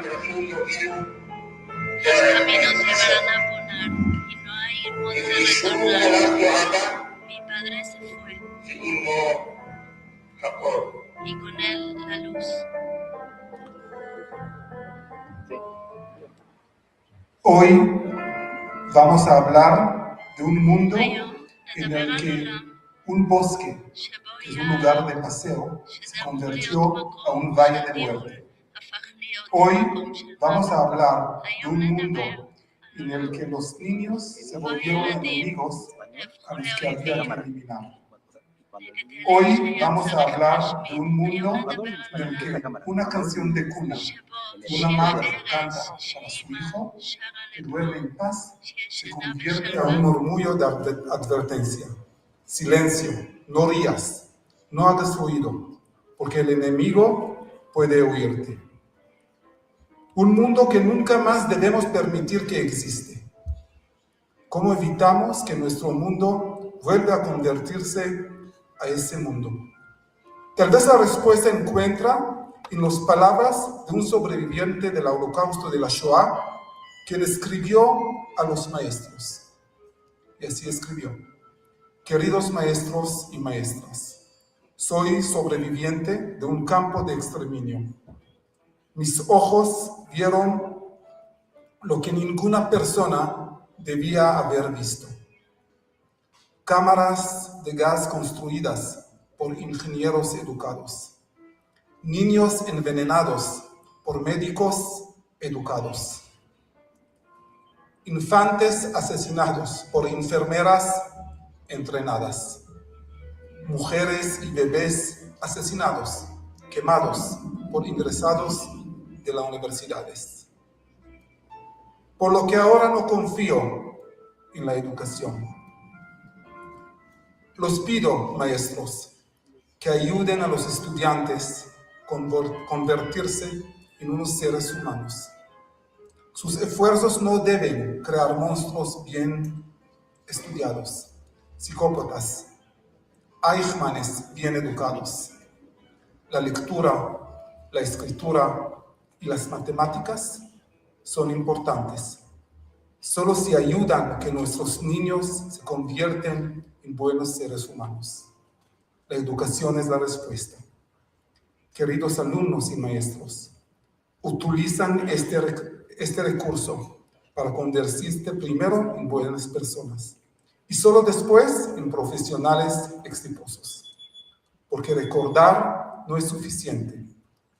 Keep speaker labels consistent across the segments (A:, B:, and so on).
A: caminos llevarán a Ponar, y no hay monte retornar. Mi padre se fue, y con él la luz.
B: Hoy vamos a hablar de un mundo en el que un bosque, que es un lugar de paseo, se convirtió a un valle de muerte. Hoy vamos a hablar de un mundo en el que los niños se volvieron enemigos a los que había que eliminar. Hoy vamos a hablar de un mundo en el que una canción de cuna, una madre canta para su hijo, que duerme en paz, se convierte a un murmullo de advertencia. Silencio, no rías, no hagas ruido, porque el enemigo puede oírte. Un mundo que nunca más debemos permitir que existe. ¿Cómo evitamos que nuestro mundo vuelva a convertirse a ese mundo? Tal vez la respuesta encuentra en las palabras de un sobreviviente del holocausto de la Shoah, quien escribió a los maestros. Y así escribió: queridos maestros y maestras, soy sobreviviente de un campo de exterminio. Mis ojos vieron lo que ninguna persona debía haber visto. Cámaras de gas construidas por ingenieros educados. Niños envenenados por médicos educados. Infantes asesinados por enfermeras entrenadas. Mujeres y bebés asesinados, quemados por ingresados de las universidades. Por lo que ahora no confío en la educación. Los pido, maestros, que ayuden a los estudiantes a convertirse en unos seres humanos. Sus esfuerzos no deben crear monstruos bien estudiados, psicópatas, Eichmannes bien educados. La lectura, la escritura y las matemáticas son importantes. Solo si ayudan a que nuestros niños se convierten en buenos seres humanos. La educación es la respuesta. Queridos alumnos y maestros, utilizan este recurso para convertirse primero en buenas personas y solo después en profesionales exitosos. Porque recordar no es suficiente.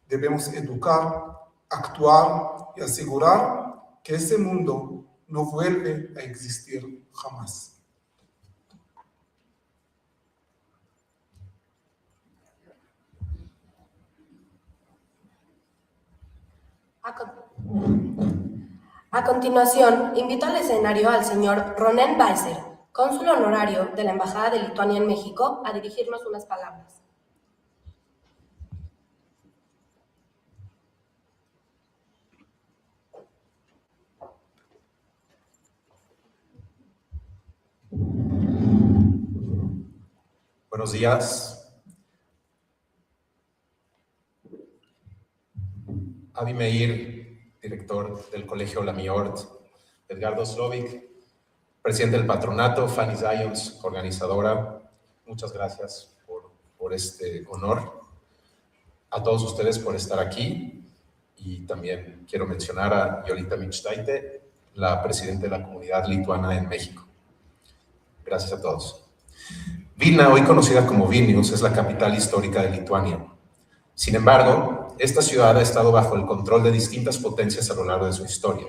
B: Debemos educar, actuar y asegurar que ese mundo no vuelve a existir jamás.
C: A continuación, invito al escenario al señor Ronen Weiser, cónsul honorario de la Embajada de Lituania en México, a dirigirnos unas palabras.
D: Buenos días. Adi Meir, director del Colegio La Miort, Edgardo Slovic, presidente del patronato, Fanny Zions, organizadora. Muchas gracias por este honor. A todos ustedes por estar aquí. Y también quiero mencionar a Jolita Michtaite, la presidenta de la comunidad lituana en México. Gracias a todos. Vilna, hoy conocida como Vilnius, es la capital histórica de Lituania. Sin embargo, esta ciudad ha estado bajo el control de distintas potencias a lo largo de su historia.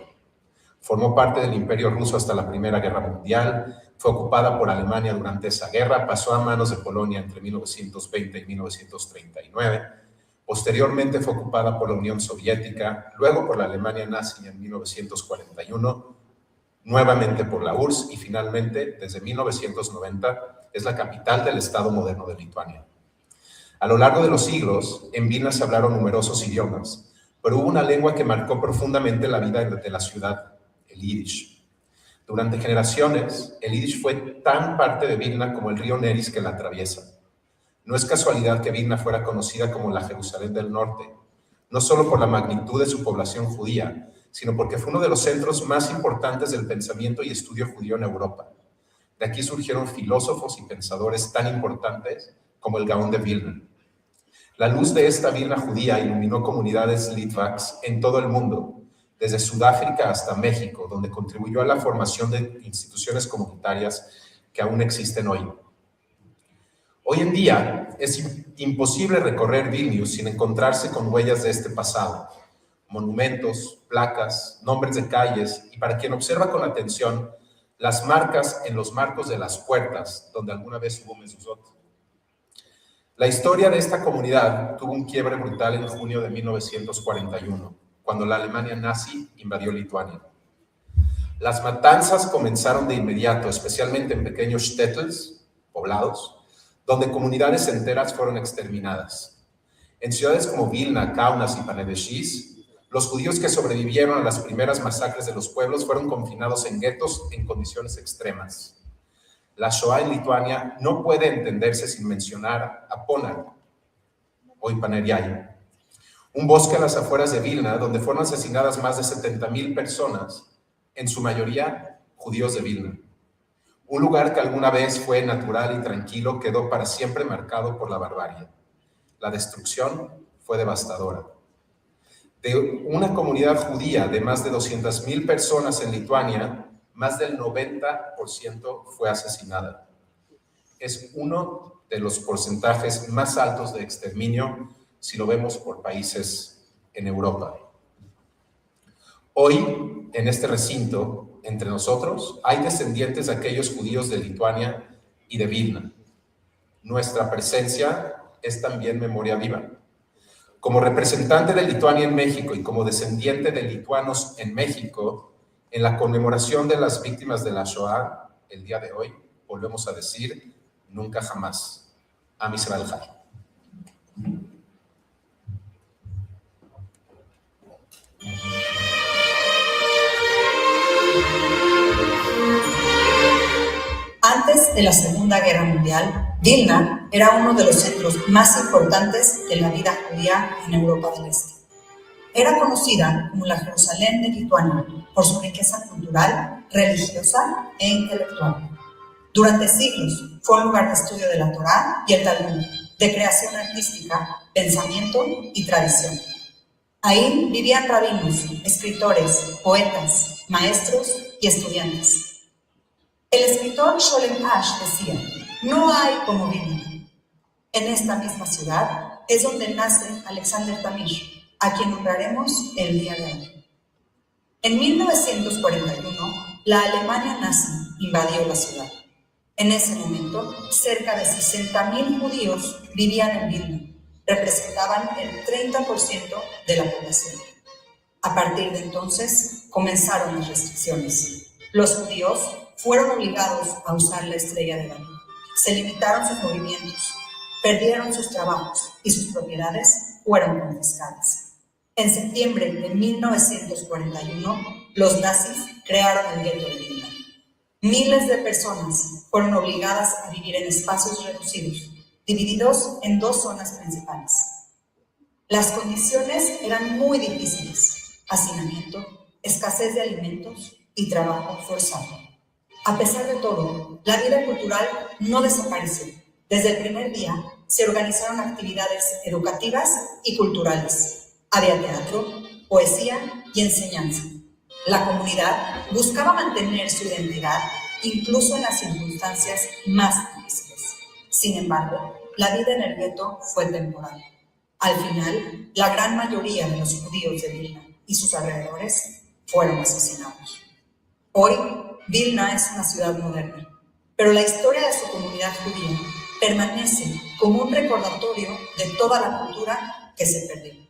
D: Formó parte del Imperio Ruso hasta la Primera Guerra Mundial, fue ocupada por Alemania durante esa guerra, pasó a manos de Polonia entre 1920 y 1939, posteriormente fue ocupada por la Unión Soviética, luego por la Alemania nazi en 1941, nuevamente por la URSS y finalmente, desde 1990, es la capital del Estado moderno de Lituania. A lo largo de los siglos, en Vilna se hablaron numerosos idiomas, pero hubo una lengua que marcó profundamente la vida de la ciudad, el Yiddish. Durante generaciones, el Yiddish fue tan parte de Vilna como el río Neris que la atraviesa. No es casualidad que Vilna fuera conocida como la Jerusalén del Norte. no solo por la magnitud de su población judía, sino porque fue uno de los centros más importantes del pensamiento y estudio judío en Europa. De aquí surgieron filósofos y pensadores tan importantes como el Gaón de Vilna. La luz de esta Vilna judía iluminó comunidades litvaks en todo el mundo, desde Sudáfrica hasta México, donde contribuyó a la formación de instituciones comunitarias que aún existen hoy. Hoy en día es imposible recorrer Vilnius sin encontrarse con huellas de este pasado, monumentos, placas, nombres de calles y, para quien observa con atención, las marcas en los marcos de las puertas donde alguna vez hubo mezuzot. La historia de esta comunidad tuvo un quiebre brutal en junio de 1941, cuando la Alemania nazi invadió Lituania. Las matanzas comenzaron de inmediato, especialmente en pequeños shtetls, poblados, donde comunidades enteras fueron exterminadas. En ciudades como Vilna, Kaunas y Panevėžys, los judíos que sobrevivieron a las primeras masacres de los pueblos fueron confinados en guetos en condiciones extremas. La Shoah en Lituania no puede entenderse sin mencionar a Ponar, hoy Paneriai, un bosque a las afueras de Vilna donde fueron asesinadas más de 70,000 personas, en su mayoría judíos de Vilna. Un lugar que alguna vez fue natural y tranquilo quedó para siempre marcado por la barbarie. La destrucción fue devastadora. De una comunidad judía de más de 200,000 personas en Lituania, más del 90% fue asesinada. Es uno de los porcentajes más altos de exterminio si lo vemos por países en Europa. Hoy, en este recinto, entre nosotros, hay descendientes de aquellos judíos de Lituania y de Vilna. Nuestra presencia es también memoria viva. Como representante de Lituania en México y como descendiente de lituanos en México, en la conmemoración de las víctimas de la Shoah, el día de hoy, volvemos a decir, nunca jamás. Am Israel Chai.
E: Antes de la Segunda Guerra Mundial, Vilna era uno de los centros más importantes de la vida judía en Europa del Este. Era conocida como la Jerusalén de Lituania por su riqueza cultural, religiosa e intelectual. Durante siglos fue un lugar de estudio de la Torá y el Talmud, de creación artística, pensamiento y tradición. Ahí vivían rabinos, escritores, poetas, maestros y estudiantes. El escritor Sholem Ash decía, no hay como Vilna. En esta misma ciudad es donde nace Alexander Tamir, a quien honraremos el día de hoy. En 1941, la Alemania nazi invadió la ciudad. En ese momento, cerca de 60,000 judíos vivían en Vilna, representaban el 30% de la población. A partir de entonces, comenzaron las restricciones. Los judíos fueron obligados a usar la estrella de David. Se limitaron sus movimientos, perdieron sus trabajos y sus propiedades fueron confiscadas. En septiembre de 1941, los nazis crearon el gueto de Vilna. Miles de personas fueron obligadas a vivir en espacios reducidos, divididos en 2 zonas principales. Las condiciones eran muy difíciles: hacinamiento, escasez de alimentos y trabajo forzado. A pesar de todo, la vida cultural no desapareció. Desde el primer día se organizaron actividades educativas y culturales. Había teatro, poesía y enseñanza. La comunidad buscaba mantener su identidad incluso en las circunstancias más difíciles. Sin embargo, la vida en el gueto fue temporal. Al final, la gran mayoría de los judíos de Vilna y sus alrededores fueron asesinados. Hoy, Vilna es una ciudad moderna, pero la historia de su comunidad judía permanece como un recordatorio de toda la cultura que se perdió.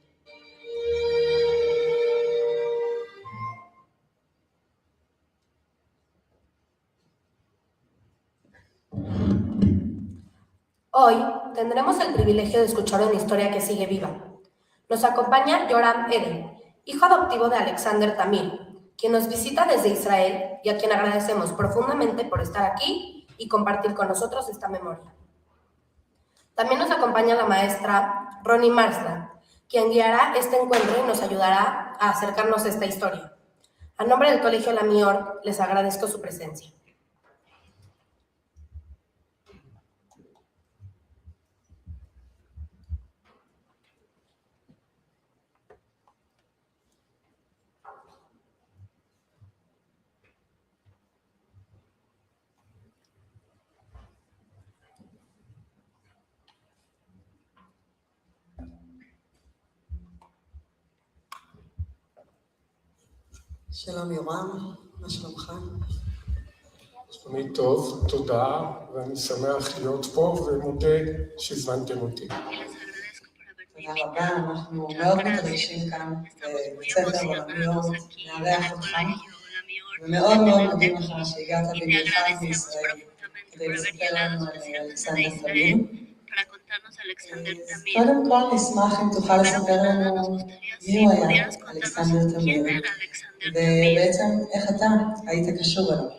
C: Hoy tendremos el privilegio de escuchar una historia que sigue viva. Nos acompaña Yoram Eden, hijo adoptivo de Alexander Tamir, quien nos visita desde Israel y a quien agradecemos profundamente por estar aquí y compartir con nosotros esta memoria. También nos acompaña la maestra Ronnie Marsland, quien guiará este encuentro y nos ayudará a acercarnos a esta historia. A nombre del Colegio La Mior, les agradezco su presencia.
F: שלום יורם, מה שלומך?
G: שלומי טוב, תודה, ואני שמח להיות פה ומודה שהזמנתם אותי.
F: תודה רבה, אנחנו מאוד מתרגשים כאן בבית ספר בלמיות, לארח אותך, ומאוד מאוד מודים לך שהגעת במיוחד מישראל כדי לספר לנו על אלכסנדר תמיר. קודם כל נשמח אם תוכל לספר לנו מי הוא היה אלכסנדר תמיר, ובעצם איך אתה היית קשור אליו.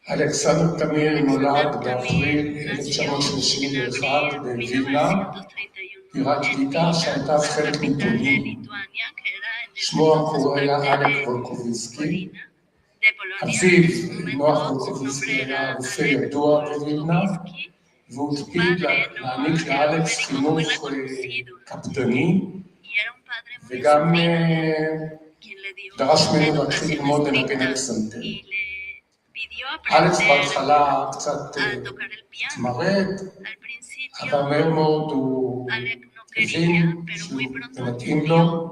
G: אלכסנדר תמיר נולד באפריל 1931 בווילנה, בירת ליטא שהייתה אז חלק מפולין. שמו המקורי היה אלק וולקוביסקי. אביו, נוח וולקוביסקי, היה רופא ידוע בווילנה, והוא הקפיד להעניק לאלכס חינוך קפדני, וגם דרש ממנו להתחיל ללמוד לנגן על הפסנתר. אלכס בהתחלה קצת התמרד, אבל מהר מאוד הוא הבין שהוא מתאים לו,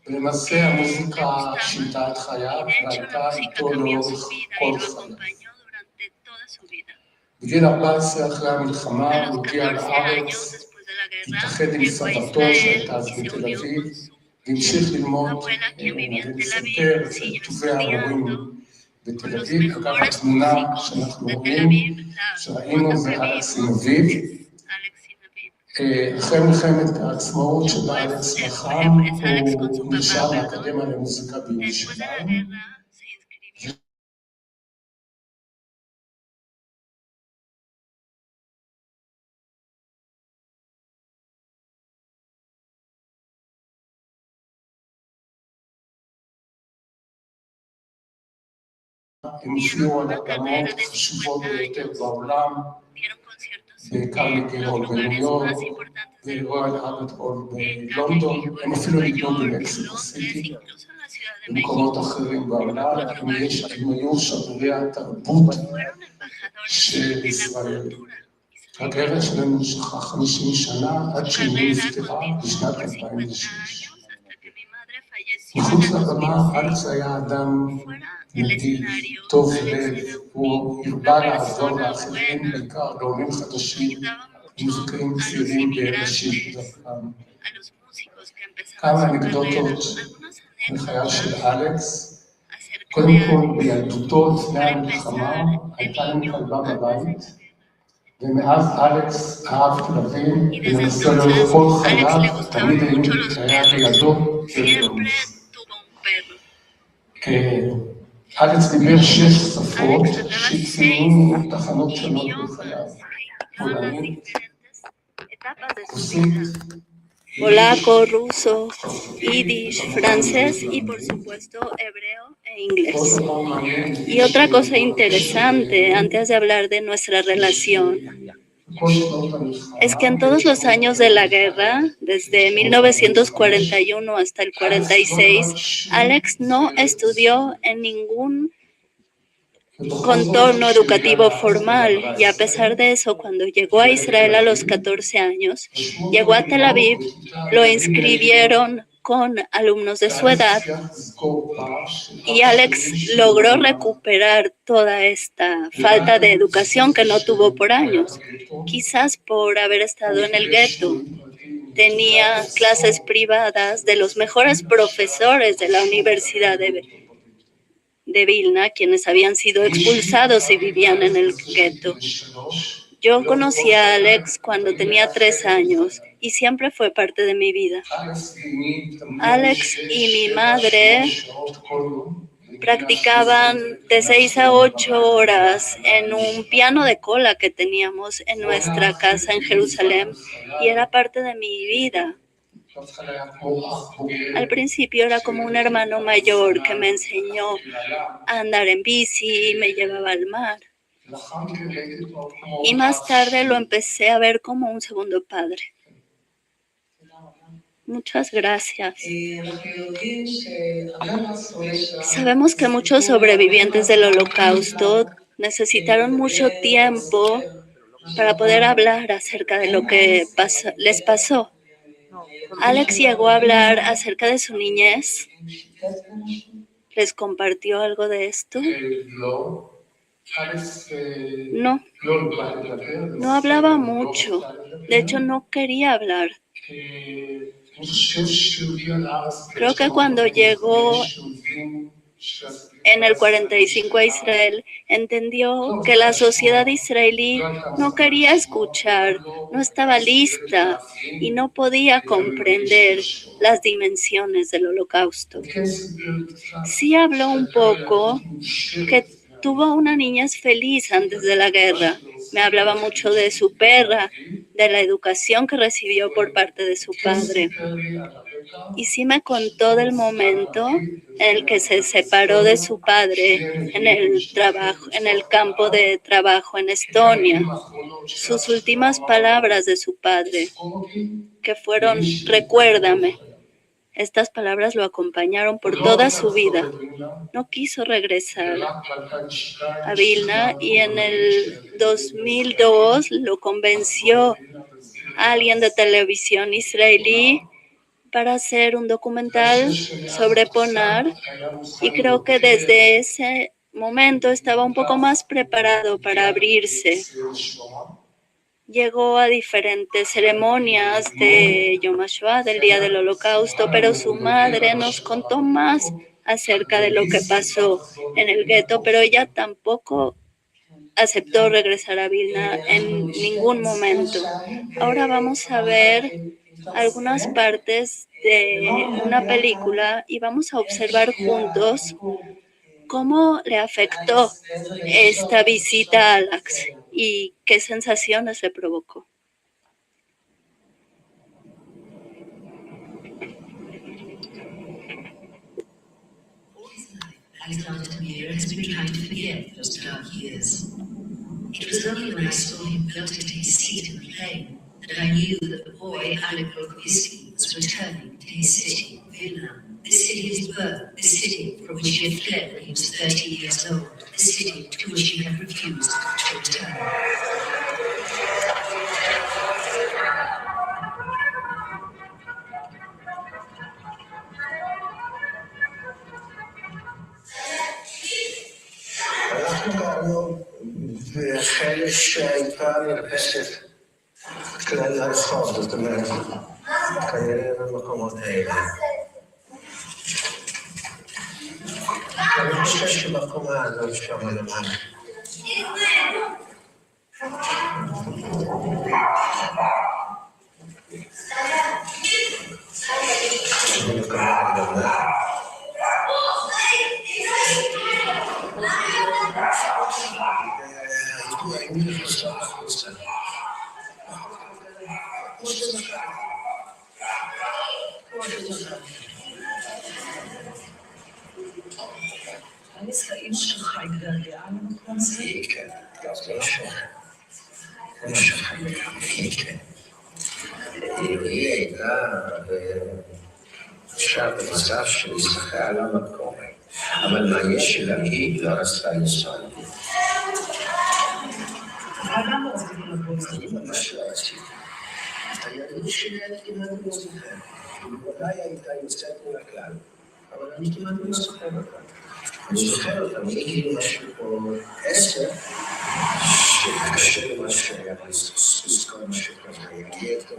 G: ולמעשה המוזיקה שינתה את חייו והייתה איתו לאורך כל חייו. בגיל 14 אחרי המלחמה הוא הגיע לארץ, התאחד עם סבתו שהייתה אז בתל אביב, והמשיך ללמוד ולסנתר את טובי ההורים בתל אביב. אגב, התמונה שאנחנו רואים, שראינו זה אלכס עם אביו. אחרי מלחמת העצמאות שבה אלכס לחם, הוא נשאר לאקדמיה למוזיקה בירושלים. הם הופיעו על הבמות חשובות ביותר בעולם, בקרנגי הול בניו יורק, ברויאל אלברט הול בלונדון, הם אפילו ניגנו במקסיקו סיטי, במקומות אחרים בעולם, הם היו שברי התרבות של ישראל. הגרעין שלנו נמשכה 50 שנה עד שהיא נפטרה בשנת 2006. מחוץ לבמה, אלכס היה אדם נדיב, טוב לב, הוא הרבה לעזור לאחרים, בעיקר לעולים חדשים, מוזיקאים צעירים בראשית דרכם. כמה אנקדוטות מחייו של אלכס. קודם כל, בילדותו לפני המלחמה הייתה לנו כלבה בבית, ומאז אלכס אהב כלבים, ולמעשה לאורך כל חייו תמיד היה לידו כלב. אלכס דיבר 6 שפות שהציעו תחנות שונות בחייו. פולנית, רוסית,
A: polaco, ruso, yiddish, francés y por supuesto hebreo e inglés. Y otra cosa interesante antes de hablar de nuestra relación es que en todos los años de la guerra, desde 1941 hasta el 46, Alex no estudió en ningún contorno educativo formal y a pesar de eso, cuando llegó a Israel a los 14 años, llegó a Tel Aviv, lo inscribieron con alumnos de su edad y Alex logró recuperar toda esta falta de educación que no tuvo por años, quizás por haber estado en el gueto. Tenía clases privadas de los mejores profesores de la Universidad de Vilna, quienes habían sido expulsados y vivían en el gueto. Yo conocí a Alex cuando tenía 3 años y siempre fue parte de mi vida. Alex y mi madre practicaban de 6 a 8 horas en un piano de cola que teníamos en nuestra casa en Jerusalén y era parte de mi vida. Al principio era como un hermano mayor que me enseñó a andar en bici y me llevaba al mar. Y más tarde lo empecé a ver como un segundo padre. Muchas gracias. Sabemos que muchos sobrevivientes del Holocausto necesitaron mucho tiempo para poder hablar acerca de lo que les pasó. Alex llegó a hablar acerca de su niñez. ¿Les compartió algo de esto? No hablaba mucho. De hecho, no quería hablar. Creo que cuando llegó en el 45 a Israel, entendió que la sociedad israelí no quería escuchar, no estaba lista y no podía comprender las dimensiones del Holocausto. Sí habló un poco que tuvo una niñez feliz antes de la guerra. Me hablaba mucho de su perra, de la educación que recibió por parte de su padre. Y sí me contó del momento en el que se separó de su padre en el campo de trabajo en Estonia. Sus últimas palabras de su padre, que fueron, recuérdame. Estas palabras lo acompañaron por toda su vida. No quiso regresar a Vilna y en el 2002 lo convenció a alguien de televisión israelí para hacer un documental sobre Ponar y creo que desde ese momento estaba un poco más preparado para abrirse. Llegó a diferentes ceremonias de Yom HaShoah, del Día del Holocausto, pero su madre nos contó más acerca de lo que pasó en el gueto, pero ella tampoco aceptó regresar a Vilna en ningún momento. Ahora vamos a ver algunas partes de una película y vamos a observar juntos cómo le afectó esta visita a Alex y qué sensaciones le provocó.
H: Alexander Tamir has been trying to forget those dark years. It was only when I saw him floating to his seat in the plane that I knew that the boy, Alec Rokovisky, was returning to his city, Vilna, the city of his birth, the city from which he had fled when he was 30 years old, the city to which he had refused to return.
I: והחלק שהייתה נרפסת כלל הרחוב, זאת אומרת, כנראה במקומות האלה. אני חושב שבקומה הזאת שם למעלה. אני מקווה גדולה.
H: האם שלך התגעגעה למקום הזה?
I: כן, זה לא שלך. זה שלך, כן. היא הייתה עכשיו במצב של להסתכל על המקום, אבל מה יש שלה, היא לא רצתה לנסוע.
H: גם לא רציתי לבוא.
I: אני ממש לא רציתי. הילדות שלי אני כמעט לא זוכר. אולי הייתה יוצאת מהכלל, אבל אני כמעט לא זוכר אותה. אני זוכר אותה, מגיל משהו פה 10, שקשה לי מה שהיה לזכור משהו כזה, יגיע טוב.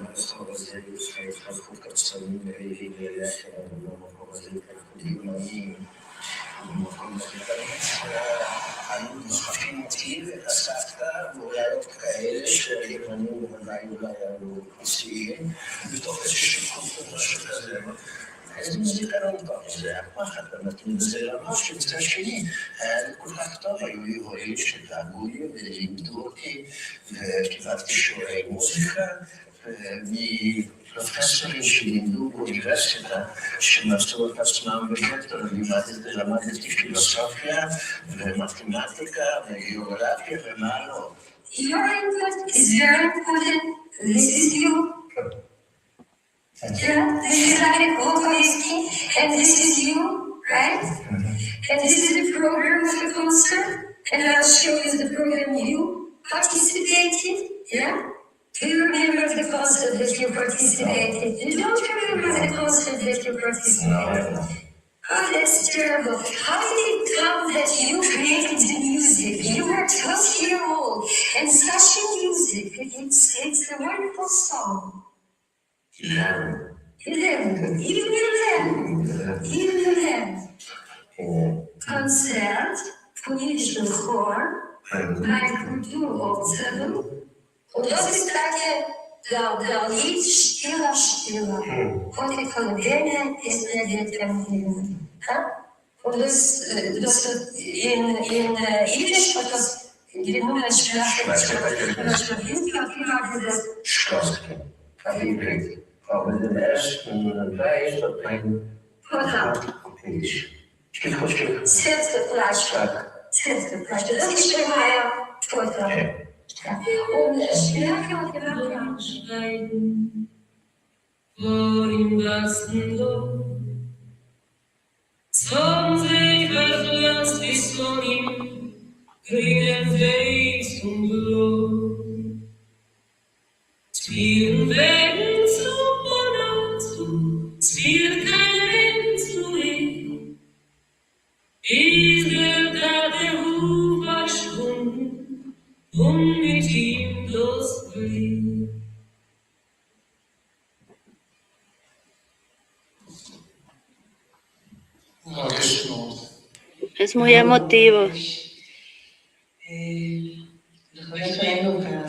I: הרחוב הזה, התחלפות קצרים ורעילים ללחם, במקום הזה, דגמונים, במקום אחר. היו דוחפים אותי ואת הסבתא, ואולי עוד כאלה שהגרמנים בוודאי אולי היו פוסעים, בתוך איזשהו חוף או משהו כזה. אז מוזיקה לא נדבר, זה הפחד, ונתנו בזה לראש, ובצד שני, היה לי כל כך טוב, היו לי הורים שדאגו לי ולימדו אותי, וקיבלתי שיעורי מוזיקה, מפרופסורים שלימדו באוניברסיטה, שמצאו את עצמם בגטו, למדתי פילוסופיה ומתמטיקה וגיאוגרפיה ומה לא.
H: Your input is very important. This is you. Yeah, this is like Volkovsky, and this is you, right? And this is the program of the concert, and I'll show you the program you participated, yeah? Do you remember the concert that you participated? You don't remember the concert that you participated? Oh, that's terrible. How did it come that you created the music? You were 12 years old, and such a music, it's a wonderful song.
I: 11.
H: Konzert, politischen Chor, ein Kulturobservum. Und das ist der Lied Stiller, Stiller. Und die Kollegine ist der Determinierung. Und das in Jiddisch hat das genommen Sprache.
I: Schlossken, Fabrik, aber den ersten Beis hat mein Jiddisch.
H: Сердце плачет. Сердце плачет. Das ist schon mal Foto. Und Stärke und Schreiben vor im wahrsten Lob. Som sig verflöst i slåning kring en väg som blå. Till vägen som var natt till kein Mensch zu ihm. Ist der Ruf verschwunden mit ihm das Blieb.
A: Es muy emotivo.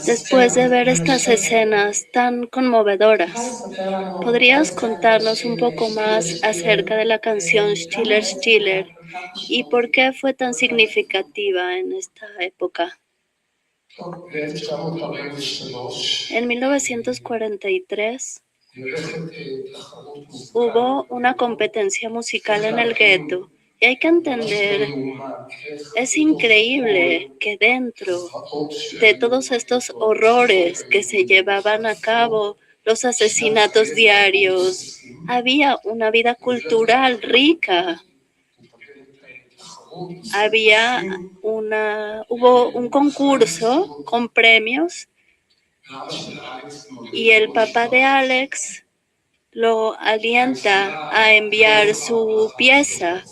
A: Después de ver estas escenas tan conmovedoras, ¿podrías contarnos un poco más acerca de la canción Stiller, Stiller y por qué fue tan significativa en esta época? En 1943 hubo una competencia musical en el gueto. Y hay que entender, es increíble que dentro de todos estos horrores que se llevaban a cabo, los asesinatos diarios, había una vida cultural rica. Hubo un concurso con premios y el papá de Alex lo alienta a enviar su pieza.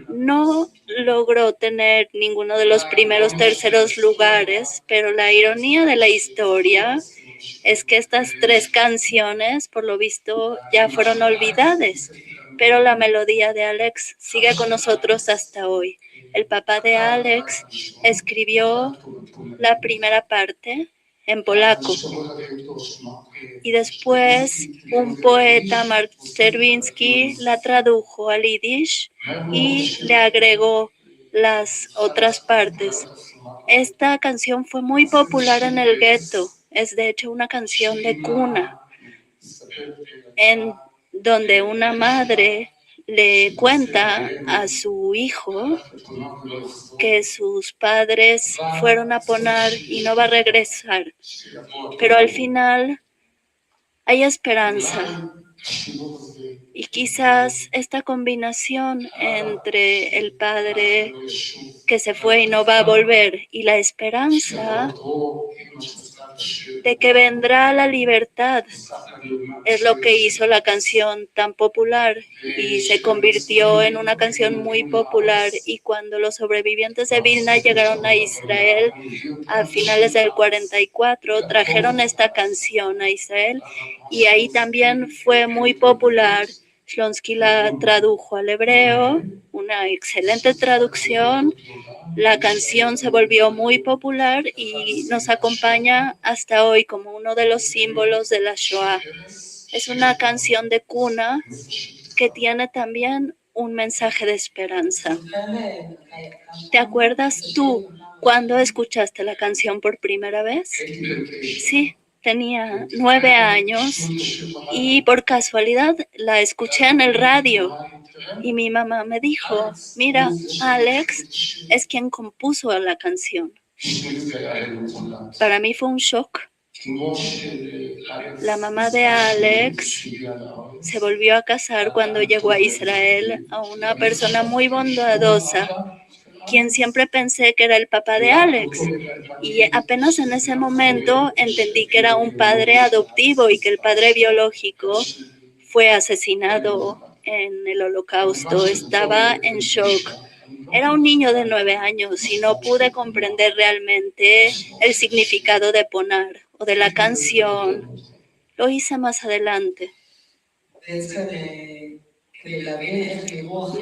A: No logró tener ninguno de los primeros, terceros lugares, pero la ironía de la historia es que estas 3 canciones, por lo visto, ya fueron olvidadas, pero la melodía de Alex sigue con nosotros hasta hoy. El papá de Alex escribió la primera parte en polaco. Y después un poeta, Mark Czerwinski, la tradujo al yiddish y le agregó las otras partes. Esta canción fue muy popular en el gueto. Es de hecho una canción de cuna, en donde una madre le cuenta a su hijo que sus padres fueron a poner y no va a regresar. Pero al final hay esperanza. Y quizás esta combinación entre el padre que se fue y no va a volver y la esperanza de que vendrá la libertad es lo que hizo la canción tan popular y se convirtió en una canción muy popular. Y cuando los sobrevivientes de Vilna llegaron a Israel a finales del 44, trajeron esta canción a Israel y ahí también fue muy popular. Shlonsky la tradujo al hebreo, una excelente traducción. La canción se volvió muy popular y nos acompaña hasta hoy como uno de los símbolos de la Shoah. Es una canción de cuna que tiene también un mensaje de esperanza. ¿Te acuerdas tú cuando escuchaste la canción por primera vez? Sí, tenía 9 años y por casualidad la escuché en el radio y mi mamá me dijo, mira, Alex es quien compuso la canción. Para mí fue un shock. La mamá de Alex se volvió a casar cuando llegó a Israel a una persona muy bondadosa, quien siempre pensé que era el papá de Alex. Y apenas en ese momento entendí que era un padre adoptivo y que el padre biológico fue asesinado en el Holocausto. Estaba en shock. Era un niño de 9 años y no pude comprender realmente el significado de Ponar o de la canción. Lo hice más adelante.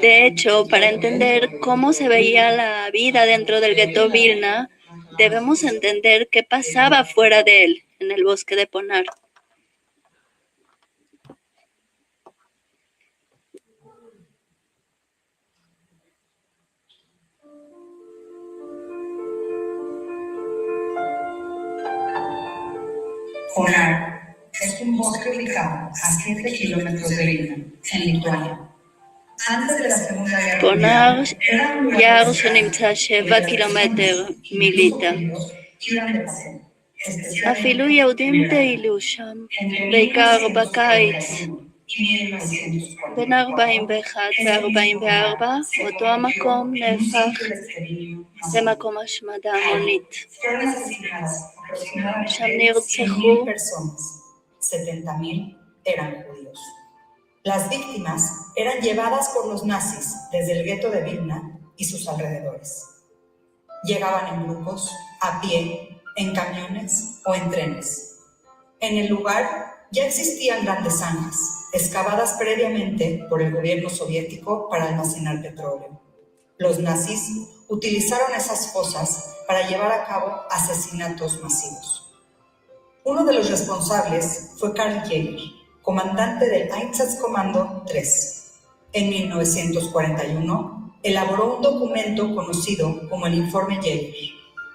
A: De hecho, para entender cómo se veía la vida dentro del gueto Vilna, debemos entender qué pasaba fuera de él, en el bosque de Ponar.
E: Ponar es un bosque ubicado a 7 kilómetros de Vilna, en Lituania. Antes de la Segunda Guerra
A: Ponar,
E: Mundial,
A: יער שנמצא 7 קילומטר מליטא. אפילו יהודים טיילו שם, בעיקר בקיץ. בין 41 ו-44, אותו המקום נהפך למקום השמדה המונית. שם נרצחו
E: 70.000 eran judíos. Las víctimas eran llevadas por los nazis desde el gueto de Vilna y sus alrededores. Llegaban en grupos, a pie, en camiones o en trenes. En el lugar ya existían grandes zanjas, excavadas previamente por el gobierno soviético para almacenar petróleo. Los nazis utilizaron esas fosas para llevar a cabo asesinatos masivos. Uno de los responsables fue Karl Jäger, comandante del Einsatzkommando 3. En 1941, elaboró un documento conocido como el Informe Jäger,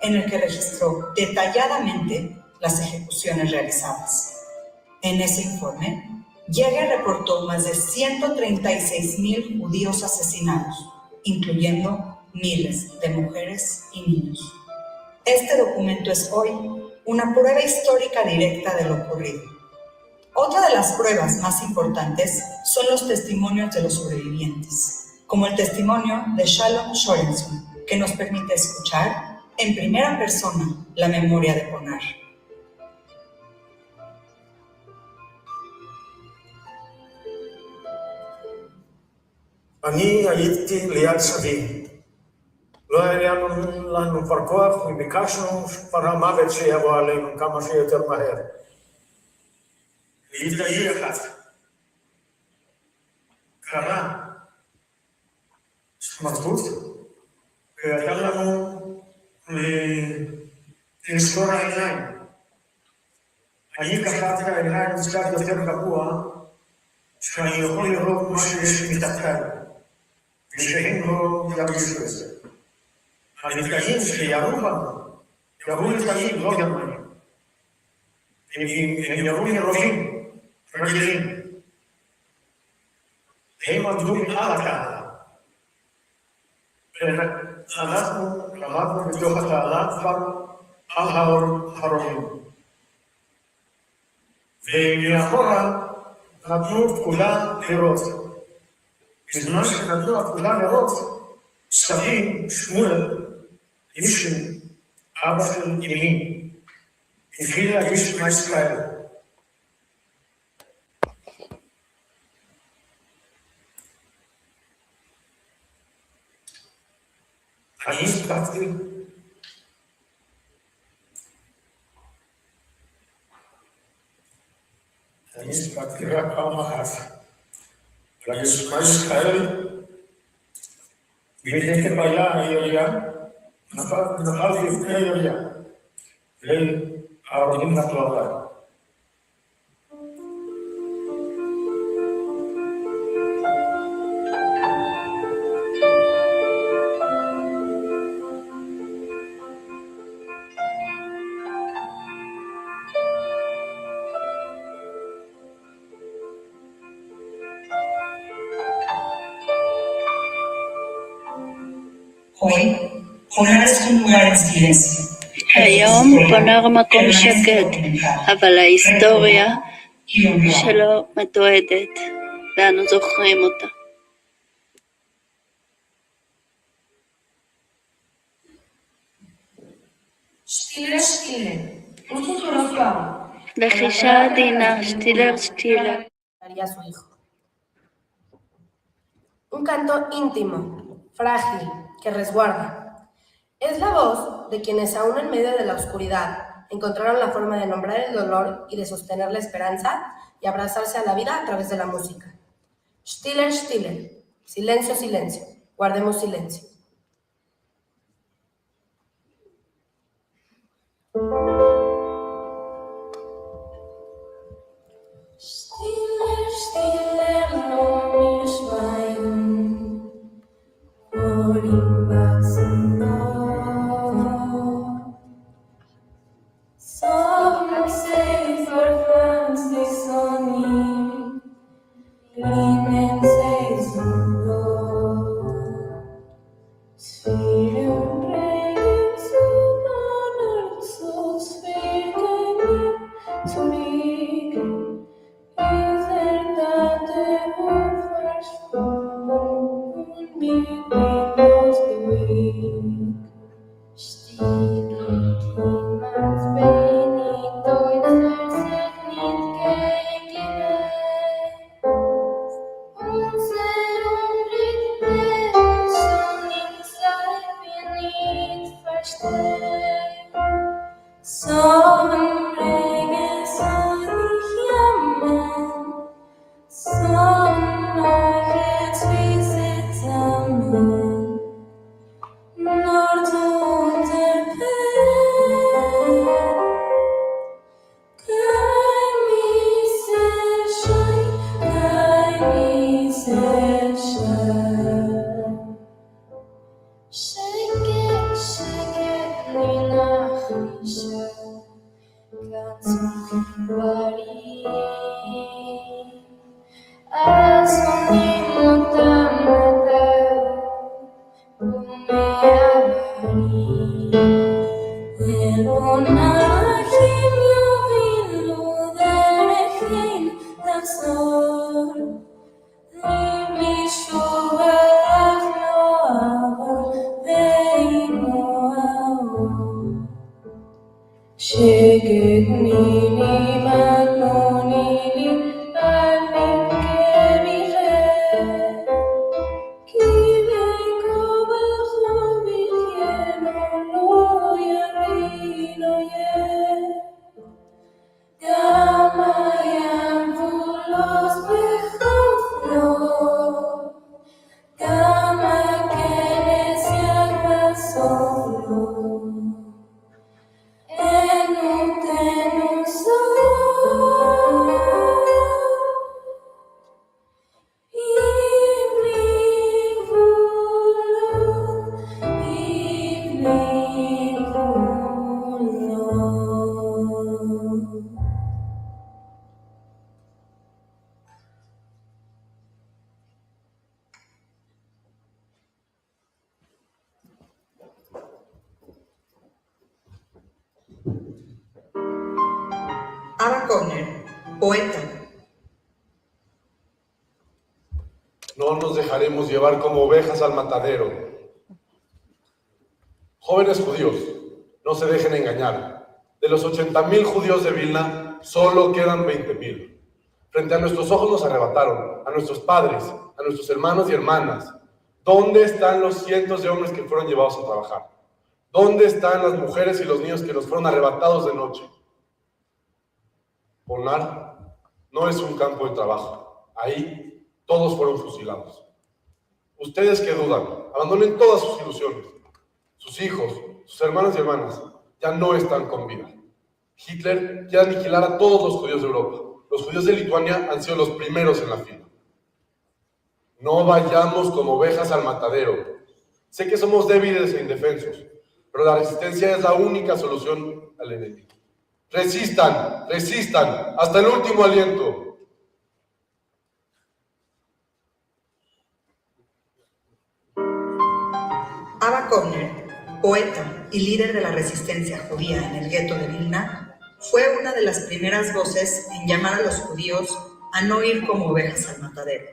E: en el que registró detalladamente las ejecuciones realizadas. En ese informe, Jäger reportó más de 136.000 judíos asesinados, incluyendo miles de mujeres y niños. Este documento es hoy una prueba histórica directa de lo ocurrido. Otra de las pruebas más importantes son los testimonios de los sobrevivientes, como el testimonio de Shalom Sorenson, que nos permite escuchar en primera persona la memoria de Ponar.
I: אני הייתי ליד סבי. לא היה לנו כבר כוח וביקשנו כבר המוות שיבוא עלינו כמה שיותר מהר. והייתה עיר אחת. קרה סמרטוט, והייתה לנו לסגור העיניים. אני קפלתי העיניים קצת יותר גבוה, שאני יכול לראות מה שיש מתחתיו. ושהם לא ירגישו את זה. הנפגעים שירו בנו, ירו נפגעים, לא גרמנים. הם ירו מרובים רגילים. הם עמדו מעל התעלה. אנחנו עמדנו בתוך התעלה כבר על הרובים. ומאחורה נתנו פקודה לירות. בזמן שנתנו הפקודה לירות, סבי, שמואל, איש אבא של אמי, התחיל להגיש מה ישראל. אני הספקתי רק פעם אחת. להגיש מה ישראל, ודקת היה הירייה, נפלתי לפני הירייה, וההרוגים נפלו עליי.
E: Hoy, poner esto en lugar en silencio.
A: היום פונה מקום שקט, אבל ההיסטוריה שלו מתועדת, ואנו זוכרים אותה.
C: Stille, stille. Un futuro suave.
A: לחישה עדינה, שטילר שטילר.
C: Daría su hijo. Un canto íntimo, frágil, que resguarda. Es la voz de quienes aún en medio de la oscuridad encontraron la forma de nombrar el dolor y de sostener la esperanza y abrazarse a la vida a través de la música. Stiller, stiller. Silencio, silencio. Guardemos silencio. Stiller, stiller, no mir schweigen, vor ihm wachsen noch. Som sig förfrans i sången, glinnen sig som blå. Svirren regn som anar så svirken torik.
E: Ava Gardner, poeta.
J: No nos dejaremos llevar como ovejas al matadero. Jóvenes judíos, no se dejen engañar. De los 80,000 judíos de Vilna, solo quedan 20,000. Frente a nuestros ojos nos arrebataron, a nuestros padres, a nuestros hermanos y hermanas. ¿Dónde están los cientos de hombres que fueron llevados a trabajar? ¿Dónde están las mujeres y los niños que nos fueron arrebatados de noche? Ponar no es un campo de trabajo. Ahí todos fueron fusilados. Ustedes que dudan, abandonen todas sus ilusiones. Sus hijos, sus hermanos y hermanas ya no están con vida. Hitler quiere aniquilar a todos los judíos de Europa. Los judíos de Lituania han sido los primeros en la fila. No vayamos como ovejas al matadero. Sé que somos débiles e indefensos, pero la resistencia es la única solución al enemigo. Resistan, resistan, hasta el último aliento.
E: Ava Kovner, poeta y líder de la resistencia judía en el gueto de Vilna, fue una de las primeras voces en llamar a los judíos a no ir como ovejas al matadero.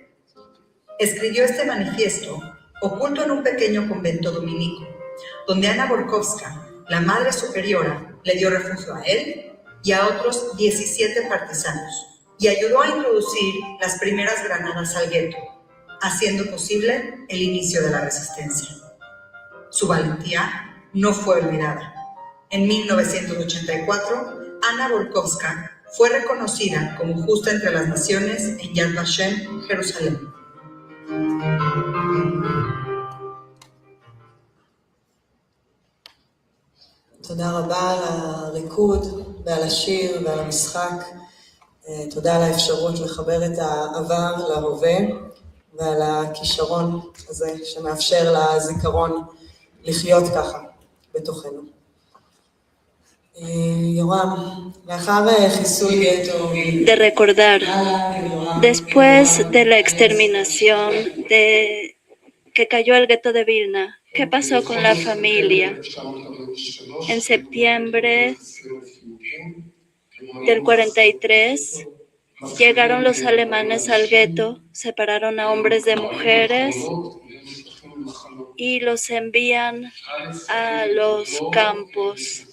E: Escribió este manifiesto oculto en un pequeño convento dominico, donde Ana Borkowska, la madre superiora, le dio refugio a él y a otros 17 partisanos, y ayudó a introducir las primeras granadas al gueto, haciendo posible el inicio de la resistencia. Su valentía no fue olvidada. En 1984, Ana Borkowska fue reconocida como justa entre las naciones en Yad Vashem, Jerusalén.
F: תודה רבה על הריקוד ועל השיר ועל המשחק. תודה על האפשרות לחבר את העבר להווה ועל הכישרון הזה שמאפשר לזיכרון לחיות ככה בתוכנו. יורם, לאחר חיסול גטו...
A: De recordar, después de la exterminación que cayó el gueto de Vilna, ¿qué pasó con la familia? En septiembre del 43 llegaron los alemanes al gueto, separaron a hombres de mujeres y los envían a los campos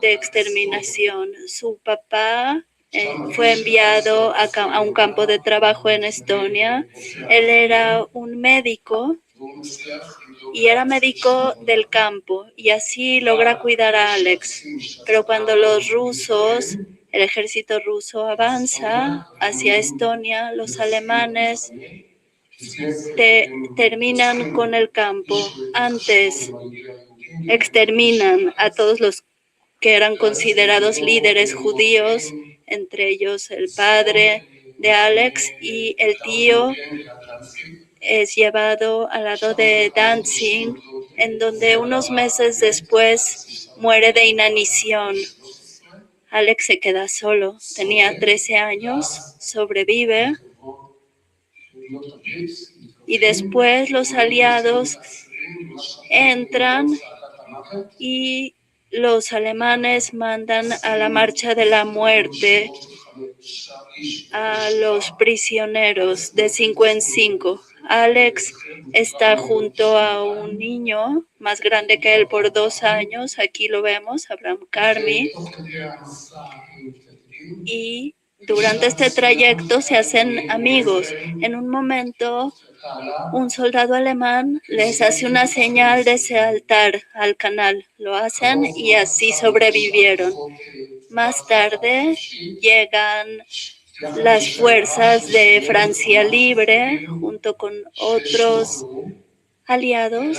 A: de exterminación. Su papá fue enviado a un campo de trabajo en Estonia. Él era un médico y era médico del campo y así logra cuidar a Alex. Pero cuando los rusos, el ejército ruso avanza hacia Estonia, los alemanes terminan con el campo. Antes exterminan a todos los que eran considerados líderes judíos, entre ellos el padre de Alex, y el tío es llevado al lado de Danzig, en donde unos meses después muere de inanición. Alex se queda solo, tenía 13 años, sobrevive, y después los aliados entran y los alemanes mandan a la marcha de la muerte a los prisioneros de 5 en 5. Alex está junto a un niño más grande que él por 2 años. Aquí lo vemos, Abraham Carmi. Y durante este trayecto se hacen amigos. En un momento, un soldado alemán les hace una señal de saltar al canal. Lo hacen y así sobrevivieron. Más tarde llegan las fuerzas de Francia Libre junto con otros aliados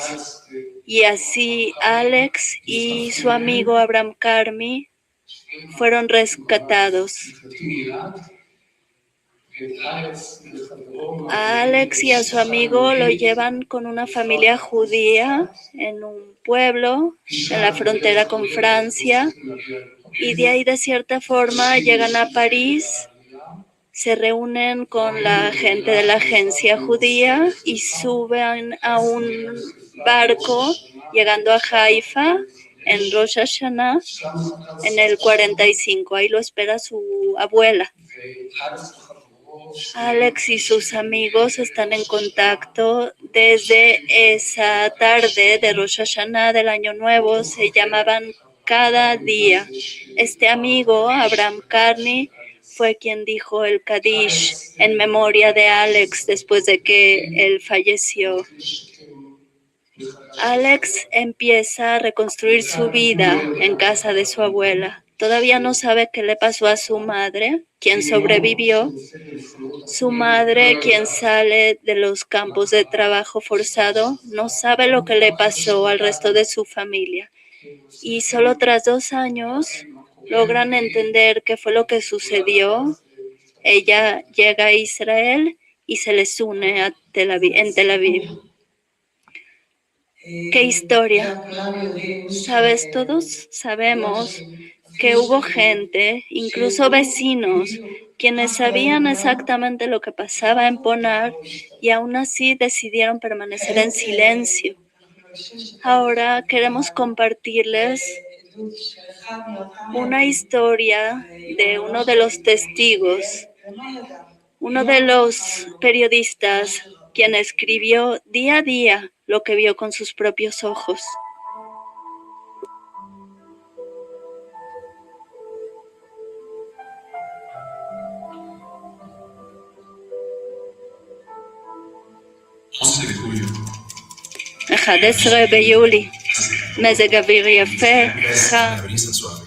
A: y así Alex y su amigo Abraham Carmi fueron rescatados. A Alex y a su amigo lo llevan con una familia judía en un pueblo en la frontera con Francia y de ahí de cierta forma llegan a París, se reúnen con la gente de la agencia judía y suben a un barco llegando a Haifa en Rosh Hashanah en el 45. Ahí lo espera su abuela. Alex y sus amigos están en contacto desde esa tarde de Rosh Hashanah del Año Nuevo. Se llamaban cada día. Este amigo, Abraham Carmi, fue quien dijo el Kaddish en memoria de Alex después de que él falleció. Alex empieza a reconstruir su vida en casa de su abuela. Todavía no sabe qué le pasó a su madre, quien sobrevivió. Su madre, quien sale de los campos de trabajo forzado, no sabe lo que le pasó al resto de su familia. Y solo tras 2 años logran entender qué fue lo que sucedió. Ella llega a Israel y se les une a en Tel Aviv. ¡Qué historia! ¿Sabes? Todos sabemos que hubo gente, incluso vecinos, quienes sabían exactamente lo que pasaba en Ponar y aún así decidieron permanecer en silencio. Ahora queremos compartirles una historia de uno de los testigos, uno de los periodistas, quien escribió día a día lo que vio con sus propios ojos. ב-11 ביולי, מזג אוויר יפה, חם.
K: Una brisa suave.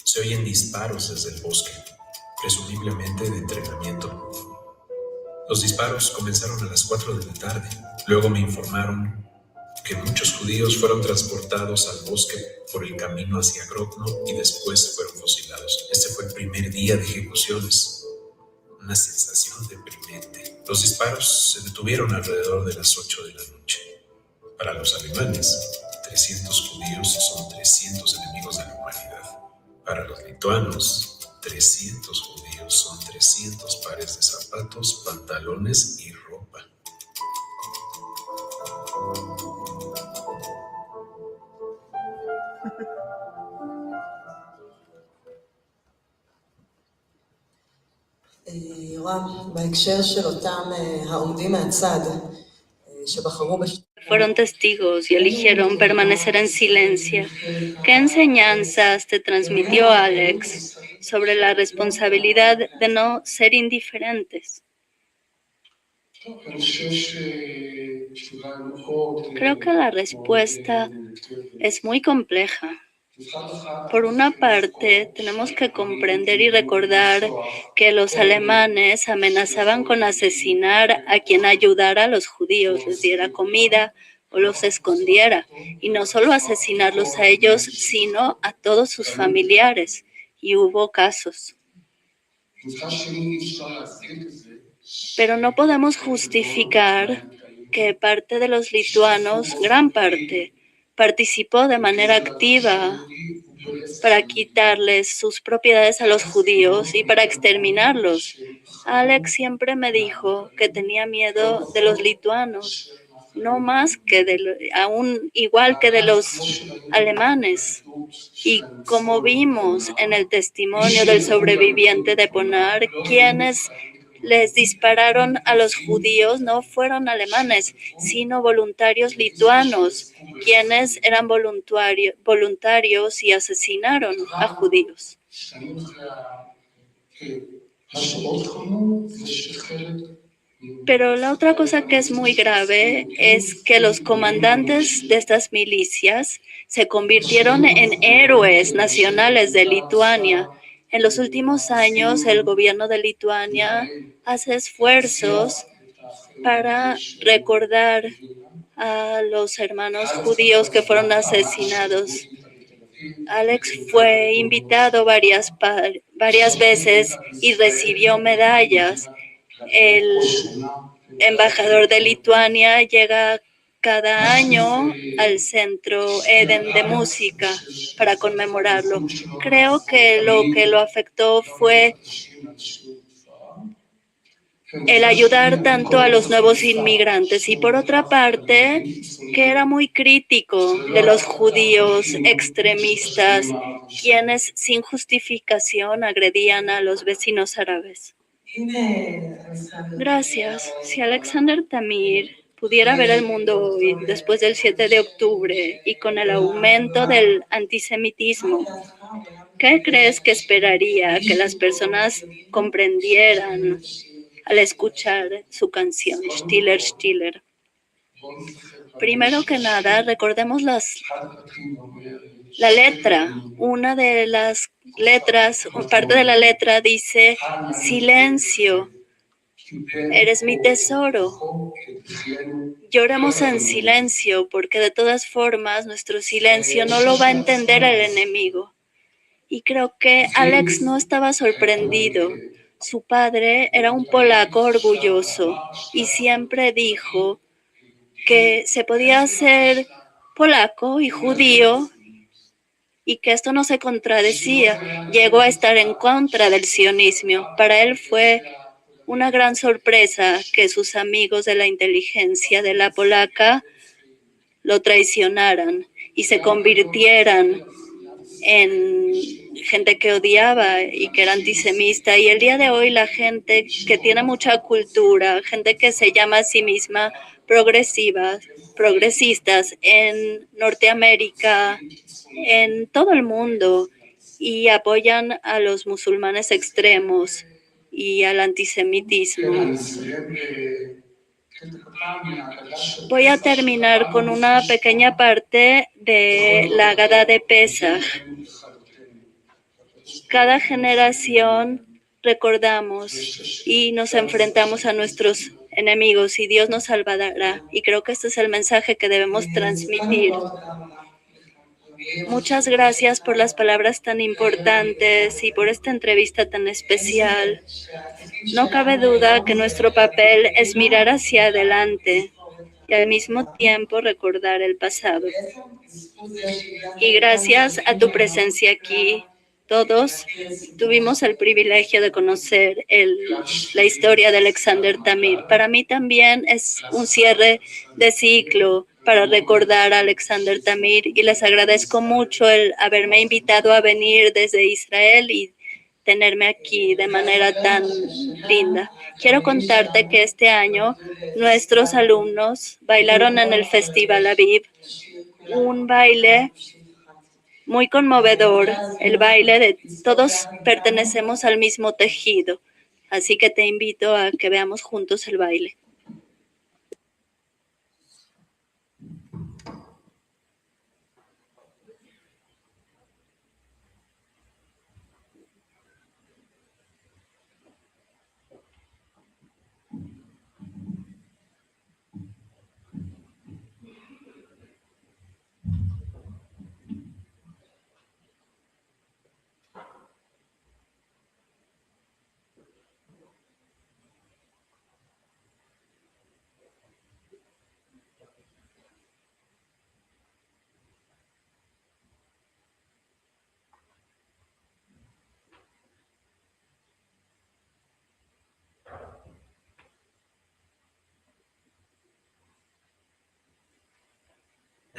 K: Se oyen disparos desde el bosque, presumiblemente de entrenamiento. Los disparos comenzaron a las 4 de la tarde. Luego me informaron que muchos judíos fueron transportados al bosque por el camino hacia Grodno y después fueron fusilados. Este fue el primer día de ejecuciones. Una sensación deprimente. Los disparos se detuvieron alrededor de las 8 de la noche. Para los alemanes, 300 judíos son 300 enemigos de la humanidad. Para los lituanos, 300 judíos son 300 pares de zapatos, pantalones y ropa.
F: רם, בהקשר של אותם העומדים מהצד, שבחרו
A: Fueron testigos y eligieron permanecer en silencio. ¿Qué enseñanzas te transmitió Alex sobre la responsabilidad de no ser indiferentes? Creo que la respuesta es muy compleja. Por una parte, tenemos que comprender y recordar que los alemanes amenazaban con asesinar a quien ayudara a los judíos, les diera comida o los escondiera. Y no solo asesinarlos a ellos, sino a todos sus familiares. Y hubo casos. Pero no podemos justificar que parte de los lituanos, gran parte, participó de manera activa para quitarles sus propiedades a los judíos y para exterminarlos. Alex siempre me dijo que tenía miedo de los lituanos, no más que aún igual que de los alemanes. Y como vimos en el testimonio del sobreviviente de Ponar, quienes les dispararon a los judíos no fueron alemanes, sino voluntarios lituanos, quienes eran voluntarios y asesinaron a judíos. Pero la otra cosa que es muy grave es que los comandantes de estas milicias se convirtieron en héroes nacionales de Lituania. En los últimos años, el gobierno de Lituania hace esfuerzos para recordar a los hermanos judíos que fueron asesinados. Alex fue invitado varias veces y recibió medallas. El embajador de Lituania llega cada año al Centro Eden de Música para conmemorarlo. Creo que lo afectó fue el ayudar tanto a los nuevos inmigrantes y por otra parte que era muy crítico de los judíos extremistas quienes sin justificación agredían a los vecinos árabes. Gracias. Si Alexander Tamir pudiera ver el mundo hoy, después del 7 de octubre y con el aumento del antisemitismo, ¿qué crees que esperaría que las personas comprendieran al escuchar su canción, Stiller, Stiller? Primero que nada, recordemos la letra. Una de las letras, parte de la letra dice, silencio, eres mi tesoro. Lloremos en silencio porque de todas formas nuestro silencio no lo va a entender el enemigo. Y creo que Alex no estaba sorprendido. Su padre era un polaco orgulloso y siempre dijo que se podía ser polaco y judío y que esto no se contradecía. Llegó a estar en contra del sionismo. Para él fue una gran sorpresa que sus amigos de la inteligencia de la polaca lo traicionaran y se convirtieran en gente que odiaba y que era antisemita. Y el día de hoy la gente que tiene mucha cultura, gente que se llama a sí misma progresistas en Norteamérica, en todo el mundo, y apoyan a los musulmanes extremos y al antisemitismo. Voy a terminar con una pequeña parte de la Haggadah de Pesaj. Cada generación recordamos y nos enfrentamos a nuestros enemigos y Dios nos salvará. Y creo que este es el mensaje que debemos transmitir. Muchas gracias por las palabras tan importantes y por esta entrevista tan especial. No cabe duda que nuestro papel es mirar hacia adelante y al mismo tiempo recordar el pasado. Y gracias a tu presencia aquí, todos tuvimos el privilegio de conocer la historia de Alexander Tamir. Para mí también es un cierre de ciclo para recordar a Alexander Tamir y les agradezco mucho el haberme invitado a venir desde Israel y tenerme aquí de manera tan linda. Quiero contarte que este año nuestros alumnos bailaron en el Festival Aviv un baile muy conmovedor, el baile de todos pertenecemos al mismo tejido. Así que te invito a que veamos juntos el baile.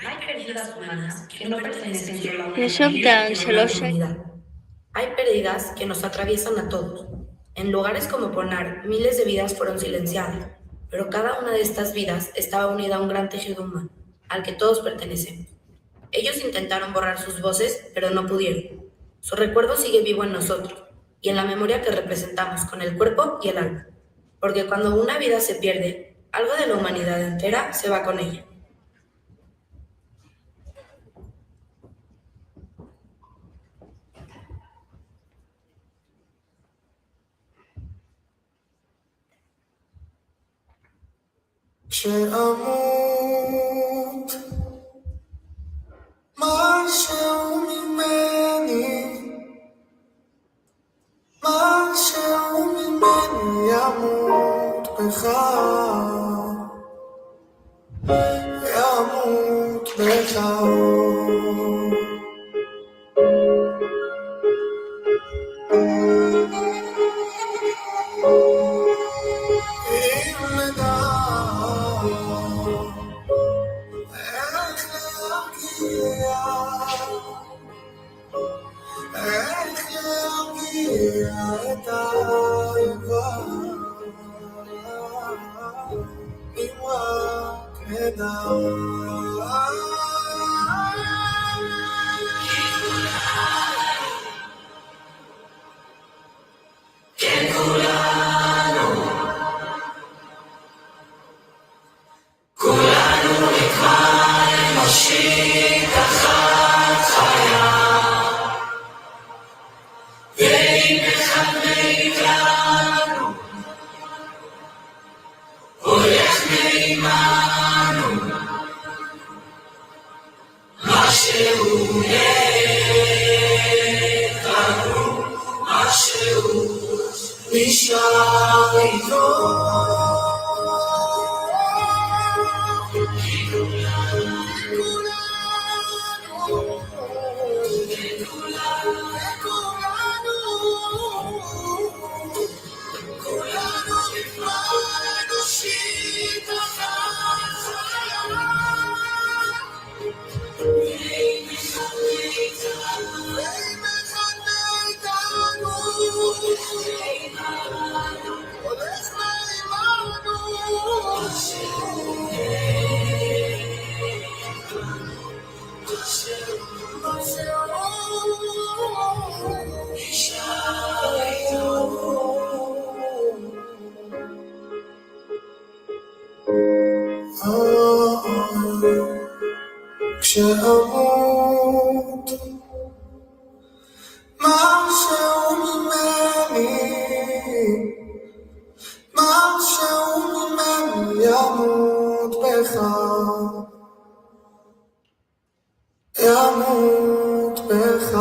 C: Hay pérdidas humanas que no pertenecen solo a una comunidad. Hay pérdidas que nos atraviesan a todos. En lugares como Ponar, miles de vidas fueron silenciadas, pero cada una de estas vidas estaba unida a un gran tejido humano, al que todos pertenecemos. Ellos intentaron borrar sus voces, pero no pudieron. Su recuerdo sigue vivo en nosotros y en la memoria que representamos con el cuerpo y el alma. Porque cuando una vida se pierde, algo de la humanidad entera se va con ella.
L: כשאמות משהו ממני ימות בך כשאמות משהו ממני ימות בך, ימות בך.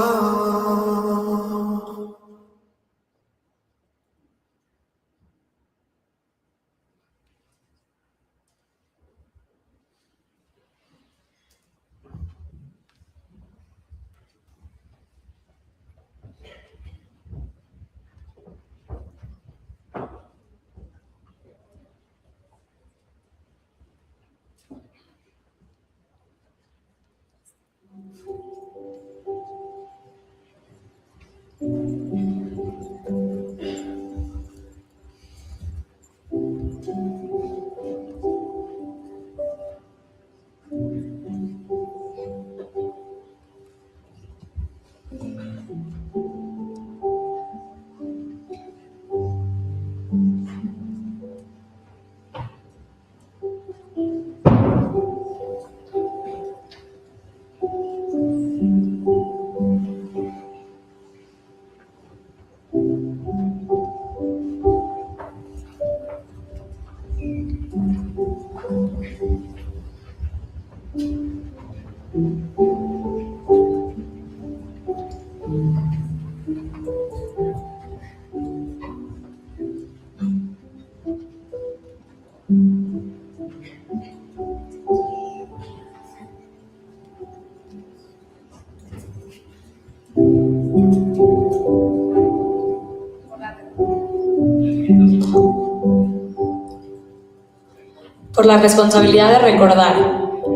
M: Por la responsabilidad de recordar,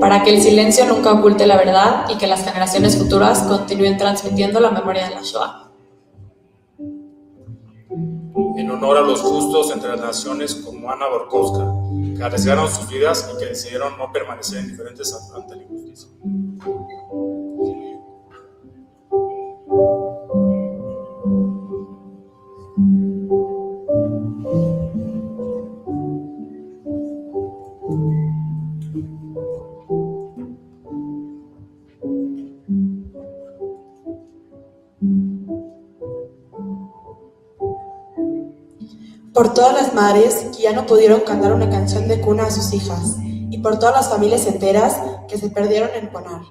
M: para que el silencio nunca oculte la verdad y que las generaciones futuras continúen transmitiendo la memoria de la Shoah.
N: En honor a los justos entre las naciones como Ana Borkowska, que arriesgaron sus vidas y que decidieron no permanecer indiferentes ante la injusticia.
O: Por todas las madres que ya no pudieron cantar una canción de cuna a sus hijas, y por todas las familias enteras que se perdieron en Ponar.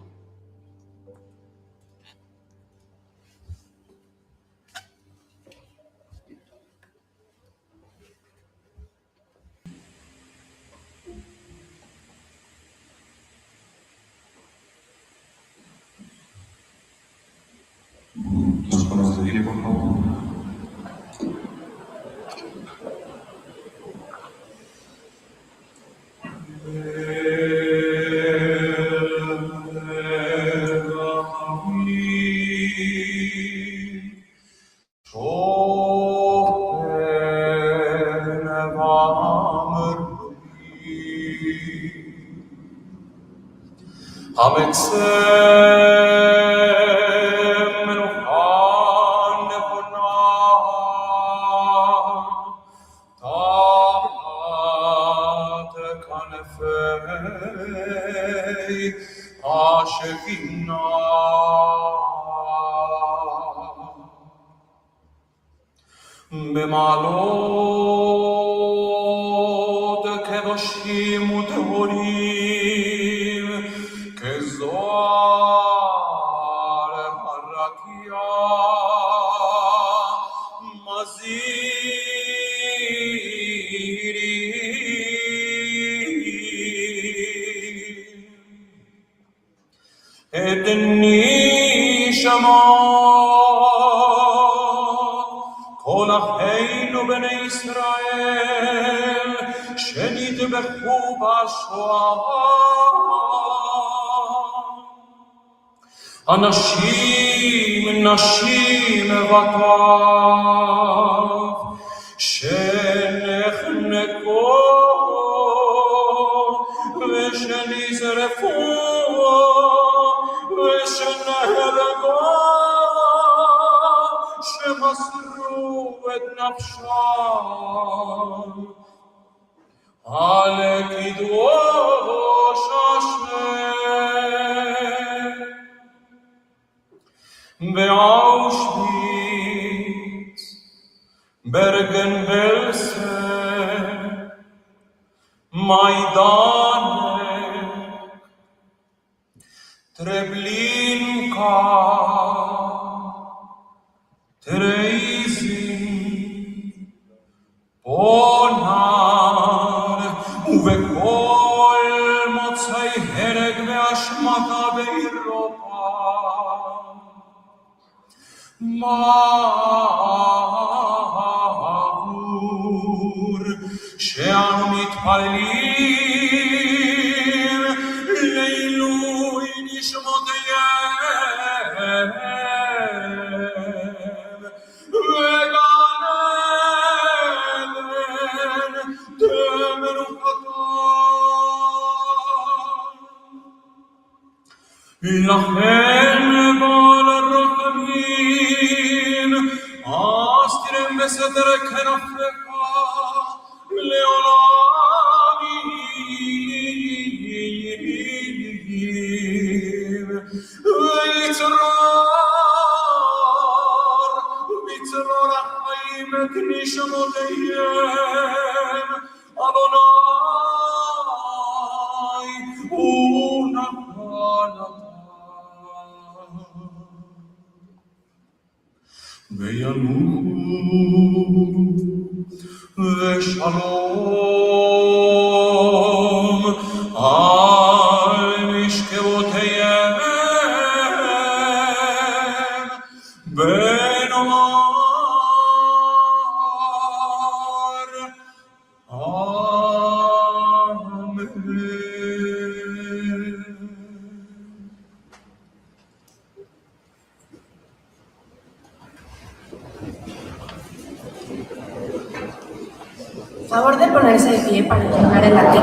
P: ¿Nos conoce de pie, por favor?
Q: במעלות קדושים וטהורים כזוהר הרקיע מזהירים את נשמות כל אחינו בני ישראל שנטבחו בשואה, אנשים, נשים וטף שנחנקו שנזרפו ושנהרגו, שמסרו את נפשם על קידוש השם. באושוויץ, ברגן-בלזן, Majdanek, Treblinka, Terezin, Ponar, ובכל מוצאי הרג והשמדה באירופה. שאנו מתפללים לעילוי נשמותיהם וגן עדן תמנוחתם. לכן בעל הרחמים אסתרם בסתר כנפיך לעולם ויצרור החיים את נשמותיהם. אדוני הוא נחלתם. וינוחו ושלום על משכבותיהם ונאמר אמן.
C: Favor de ponerse de pie para entonar el latín.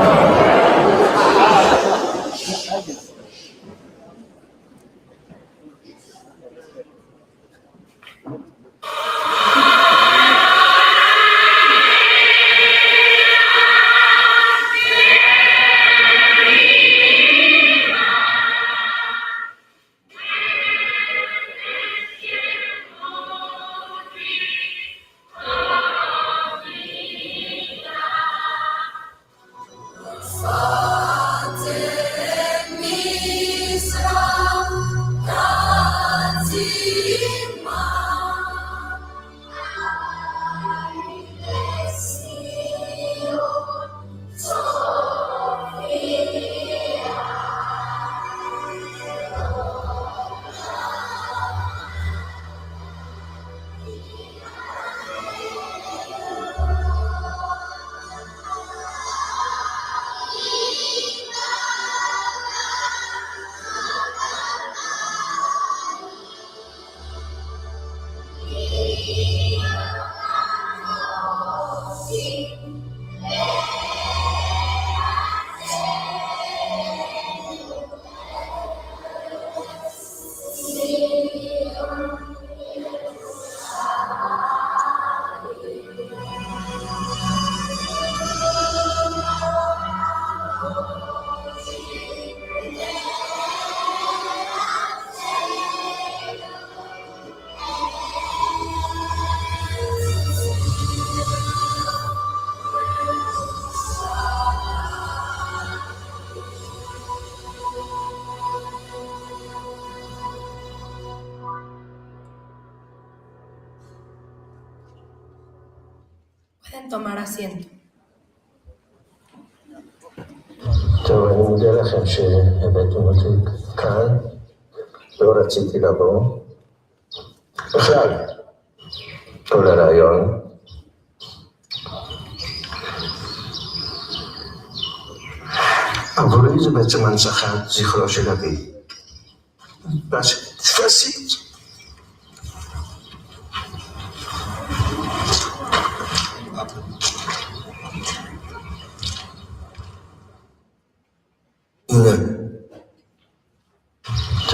C: Pueden tomar asiento.
I: טוב, אני מודה לכם שהבאתם אותי כאן, לא רציתי לבוא. בכלל, כל הרעיון. עבורי זה בעצם הנצחת זכרו של אבי. ועשית.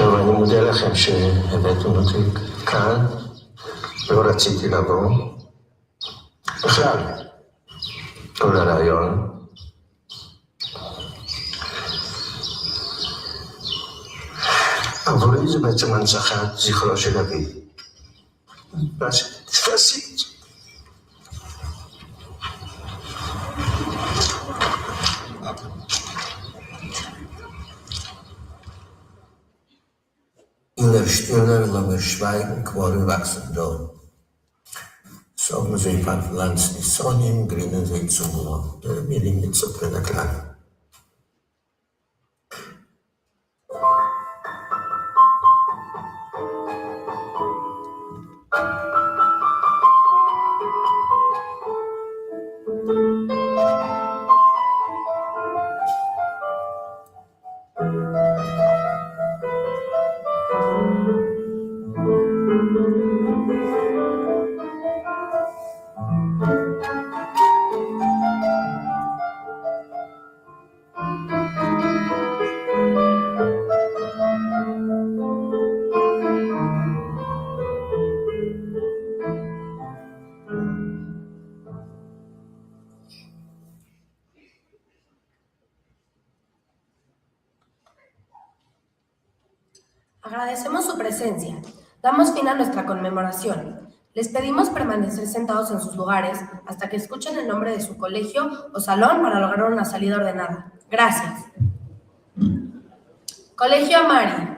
I: חבר'ה, אני מודה לכם שהבאתם אותי כאן, לא רציתי לבוא. בכלל, כל הרעיון. עבורי זה בעצם הנצחת זכרו של אבי. תפסית. In der Stirne lange Schweigen quoren wachsen dort. Sorgen sie von Pflanzen die Sonne, grünen sie zum Mond, der Milling mit so kleiner Klang.
C: Agradecemos su presencia. Damos fin a nuestra conmemoración. Les pedimos permanecer sentados en sus lugares hasta que escuchen el nombre de su colegio o salón para lograr una salida ordenada. Gracias. Colegio Amari.